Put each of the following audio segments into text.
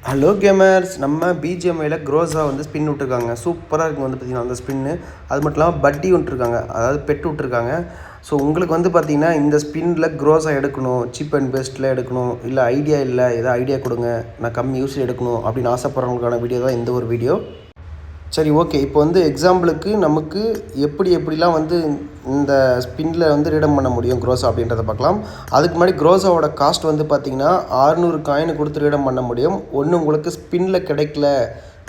Hello gamers, நம்ம பிஜிஎம்ஐயில் க்ரோஸாக வந்து spin விட்ருக்காங்க. சூப்பராக இருக்குது வந்து பார்த்திங்கன்னா அந்த ஸ்பின்னு. அது மட்டும் இல்லாமல் பட்டி விட்ருக்காங்க, அதாவது பெட்டு விட்ருக்காங்க. ஸோ உங்களுக்கு வந்து பார்த்திங்கன்னா இந்த ஸ்பின்னில் க்ரோஸாக எடுக்கணும், சீப் அண்ட் பெஸ்ட்டில் எடுக்கணும், இல்லை ஐடியா இல்லை ஏதாவது ஐடியா கொடுங்க, நான் கம்மி யூஸில் எடுக்கணும் அப்படின்னு ஆசைப்பட்றவங்களுக்கான வீடியோ தான் இந்த ஒரு வீடியோ. சரி, ஓகே. இப்போ வந்து எக்ஸாம்பிளுக்கு நமக்கு எப்படிலாம் வந்து இந்த ஸ்பின்னில் வந்து ரீடம் பண்ண முடியும் க்ரோஸா அப்படின்றத பார்க்கலாம். அதுக்கு முன்னாடி க்ரோஸாவோட காஸ்ட் வந்து பார்த்திங்கன்னா 600 காயின் கொடுத்து ரீடம் பண்ண முடியும். ஒன்று உங்களுக்கு ஸ்பின்னில் கிடைக்கல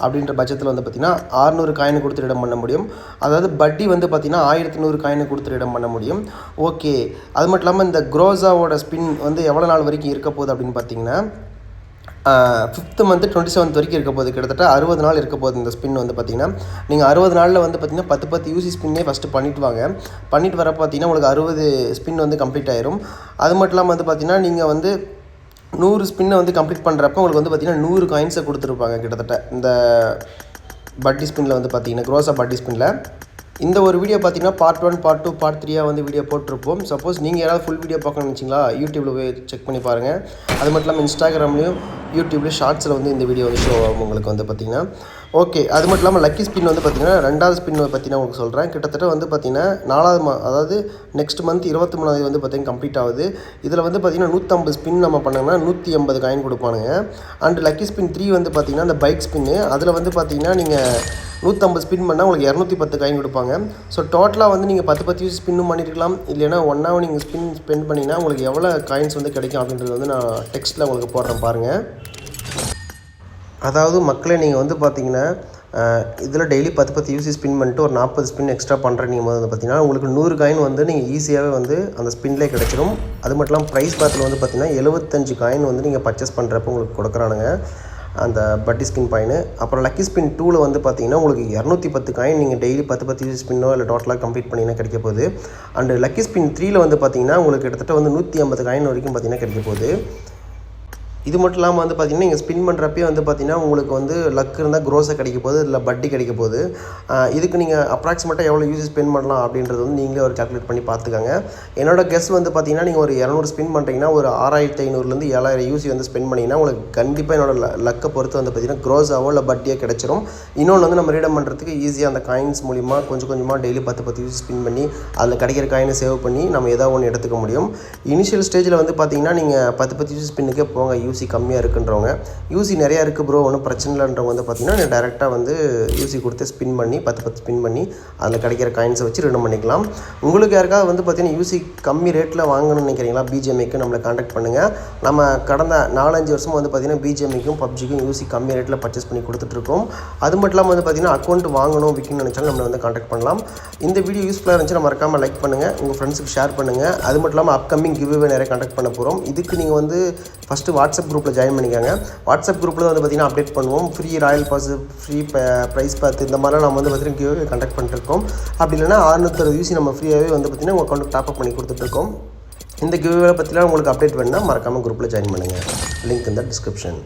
அப்படின்ற பட்சத்தில் வந்து பார்த்திங்கன்னா 600 காயின் கொடுத்து ரீடம் பண்ண முடியும். அதாவது பட்டி வந்து பார்த்திங்கன்னா 1100 காயின் கொடுத்து ரீடம் பண்ண முடியும். ஓகே, அது மட்டும் இல்லாமல் இந்த க்ரோஸாவோட ஸ்பின் வந்து எவ்வளோ நாள் வரைக்கும் இருக்க போகுது அப்படின்னு பார்த்திங்கன்னா 5th மந்த்து 27th வரைக்கும் இருக்க போகுது. கிட்டத்தட்ட 60 நாள் இருக்க போகுது இந்த ஸ்பின் வந்து பார்த்திங்கன்னா. நீங்கள் 60 நாளில் வந்து பார்த்திங்கன்னா 10 யூசி ஸ்பின்னே ஃபஸ்ட்டு பண்ணிவிட்டு வாங்க. பண்ணிவிட்டு வர பார்த்திங்கன்னா உங்களுக்கு 60 ஸ்பின் வந்து கம்ப்ளீட் ஆயிரும். அது மட்டும் இல்லாமல் வந்து பார்த்திங்கன்னா நீங்கள் வந்து 100 ஸ்பின்னை வந்து கம்ப்ளீட் பண்ணுறப்ப உங்களுக்கு வந்து பார்த்திங்கன்னா 100 காயின்ஸை கொடுத்துருப்பாங்க கிட்டத்தட்ட இந்த பட்டி ஸ்பின்னில் வந்து பார்த்திங்கன்னா க்ரோஸா பட்டி ஸ்பின்னில். இந்த ஒரு வீடியோ பார்த்தீங்கன்னா பார்ட் 1, பார்ட் 2, பார்ட் 3 வந்து வீடியோ போட்டிருப்போம். சப்போஸ் நீங்கள் யாராவது ஃபுல் வீடியோ பார்க்கணும்னு நினச்சிங்களா, யூடியூப்பில் போய் செக் பண்ணி பாருங்கள். அது மட்டும் இல்லாமல் இன்ஸ்டாகிராம்லேயும் யூடியூப்லேயும் ஷார்ட்ஸில் வந்து இந்த வீடியோ வந்து ஷோ ஆகும் உங்களுக்கு வந்து பார்த்திங்கன்னா. ஓகே, அது மட்டும் இல்லாமல் லக்கி ஸ்பின் வந்து பார்த்திங்கன்னா 2வது ஸ்பின் பற்றினா உங்களுக்கு சொல்கிறேன். கிட்டத்தட்ட வந்து பார்த்திங்கன்னா 4வது அதாவது நெக்ஸ்ட் மந்த் 23 வந்து பார்த்திங்கன்னா கம்ப்ளீட் ஆகுது. இதில் வந்து பார்த்திங்கன்னா 150 ஸ்பின் நம்ம பண்ணோம்னா 180 காயின் கொடுப்பானுங்க. அண்ட் லக்கி ஸ்பின் 3 வந்து பார்த்திங்கன்னா அந்த பைக் ஸ்பின்னு, அதில் வந்து பார்த்திங்கன்னா நீங்கள் 150 ஸ்பின் பண்ணால் உங்களுக்கு 210 காயின் கொடுப்பாங்க. ஸோ டோட்டலாக வந்து நீங்கள் 10 யூஸ் ஸ்பின்னும் பண்ணியிருக்கலாம். இல்லைனா ஒன்றாவும் நீங்கள் ஸ்பெண்ட் பண்ணிங்கன்னா உங்களுக்கு எவ்வளோ காயின்ஸ் வந்து கிடைக்கும் அப்படின்றது வந்து நான் டெக்ஸ்ட்டில் உங்களுக்கு போடுறேன் பாருங்கள். அதாவது மக்களே, நீங்கள் வந்து பார்த்தீங்கன்னா இதில் டெய்லி 10 யூசி ஸ்பின் பண்ணிட்டு ஒரு 40 ஸ்பின் எக்ஸ்ட்ரா பண்ணுறீங்க போது வந்து பார்த்திங்கன்னா உங்களுக்கு 100 காயின் வந்து நீங்கள் ஈஸியாகவே வந்து அந்த ஸ்பின்லேயே கிடச்சிடும். அது மட்டும் இல்லாமல் ப்ரைஸ் பேத்தில் வந்து பார்த்திங்கன்னா 75 காயின் வந்து நீங்கள் பர்ச்சேஸ் பண்ணுறப்போ உங்களுக்கு கொடுக்குறானுங்க அந்த பட்டி ஸ்பின் பாயின்னு. அப்புறம் லக்கி ஸ்பின் 2ல் வந்து பார்த்திங்கன்னா உங்களுக்கு 210 காயின் நீங்கள் டெய்லி 10 யூசி ஸ்பின்னோ இல்லை டோட்டலாக கம்ப்ளீட் பண்ணிங்கன்னா கிடைக்க போகுது. அண்டு லக்கி ஸ்பின் 3ல் வந்து பார்த்திங்கன்னா உங்களுக்கு கிட்டத்தட்ட வந்து 150 காயின் வரைக்கும் பார்த்திங்கன்னா கிடைக்க போகுது. இது மட்டும் இல்லாமல் வந்து பார்த்திங்கன்னா நீங்கள் ஸ்பின் பண்ணுறப்பே வந்து பார்த்திங்கன்னா உங்களுக்கு வந்து லக் இருந்தால் க்ரோஸை கிடைக்க போகுது, இல்லை பட்டி கிடைக்க போகுது. இதுக்கு நீங்கள் அப்ராக்சிமேட்டாக எவ்வளோ யூசி ஸ்பெண்ட் பண்ணலாம் அப்படின்றது வந்து நீங்களே ஒரு கால்குலேட் பண்ணி பார்த்துக்கோங்க. என்னோட கெஸ் வந்து பார்த்திங்கன்னா நீங்கள் ஒரு 200 ஸ்பின் பண்ணுறீங்கன்னா ஒரு 6500 7000 யூசி வந்து ஸ்பெண்ட் பண்ணிங்கன்னா உங்களுக்கு கண்டிப்பாக என்னோட லக்கை பொறுத்து வந்து பார்த்திங்கன்னா க்ரோஸாவோ இல்லை பட்டியோ கிடச்சிரும். இன்னொன்று வந்து நம்ம ரீடம் பண்ணுறதுக்கு ஈஸியாக அந்த காயின்ஸ் மூலிமா கொஞ்சம் கொஞ்சமாக டெய்லி 10 யூசி ஸ்பின் பண்ணி அதில் கிடைக்கிற காயினை சேவ் பண்ணி நம்ம ஏதாவது ஒன்று எடுத்துக்க முடியும். இனிஷியல் ஸ்டேஜில் வந்து பார்த்திங்கன்னா நீங்கள் 10 யூசி ஸ்பின்னுக்கே போங்க. யூசி கம்மியாக இருக்குன்றவங்க, யூசி நிறையா இருக்குது ப்ரோ ஒன்றும் பிரச்சனை இல்லைன்றவங்க வந்து பார்த்திங்கன்னா நீங்கள் டேரெக்டாக வந்து யூசி கொடுத்து ஸ்பின் பண்ணி 10 ஸ்பின் பண்ணி அதில் கிடைக்கிற காயின்ஸை வச்சு ரிடம் பண்ணிக்கலாம். உங்களுக்கு யாருக்காவது வந்து பார்த்திங்கன்னா யூசி கம்மி ரேட்டில் வாங்கணும்னு நினைக்கிறீங்களா, பிஜிஎம்ஐக்கு நம்மளை காண்டாக்ட் பண்ணுங்கள். நம்ம கடந்த 4-5 வருஷமாக வந்து பார்த்திங்கன்னா பிஜிஎம்ஐக்கும் பப்ஜிக்கும் யூசி கம்மி ரேட்டில் பர்ச்சேஸ் பண்ணி கொடுத்துட்ருக்கோம். அது மட்டும் இல்லாமல் வந்து பார்த்திங்கன்னா அக்கௌண்ட் வாங்கணும் விற்கணும்னு நினச்சாலும் நம்மளை வந்து காண்டாக்ட் பண்ணலாம். இந்த வீடியோ யூஸ்ஃபுல்லாக இருந்துச்சுன்னா மறக்காமல் லைக் பண்ணுங்கள், உங்கள் ஃப்ரெண்ட்ஸுக்கு ஷேர் பண்ணுங்கள். அது மட்டும் இல்லாமல் அப்கமிங் கிவ்வே நிறைய காண்டாக்ட் பண்ண போகிறோம். இதுக்கு நீங்கள் வந்து ஃபஸ்ட்டு வாட்ஸ்அப் குரூப்பில் ஜாயின் பண்ணிக்காங்க. வாட்ஸ்அப் குரூப்பில் வந்து பார்த்திங்கன்னா அப்டேட் பண்ணுவோம். Free royal pass, free price பார்த்து இந்த மாதிரிலாம் நம்ம வந்து பார்த்திங்கன்னா கிவ்வே கண்டக்ட் பண்ணிட்டுருக்கோம். அப்படி இல்லைனா 660 யூசி நம்ம ஃப்ரீயாகவே வந்து பார்த்திங்கன்னா உங்கள் அக்கௌண்ட்டுக்கு டாப்அப் பண்ணி கொடுத்துட்ருக்கோம். இந்த கிவ்வே பற்றிலாம் உங்களுக்கு அப்டேட் வேணுன்னா மறக்காமல் குரூப்பில் ஜாயின் பண்ணுங்கள். லிங்க் இந்த டிஸ்கிரிப்ஷன்.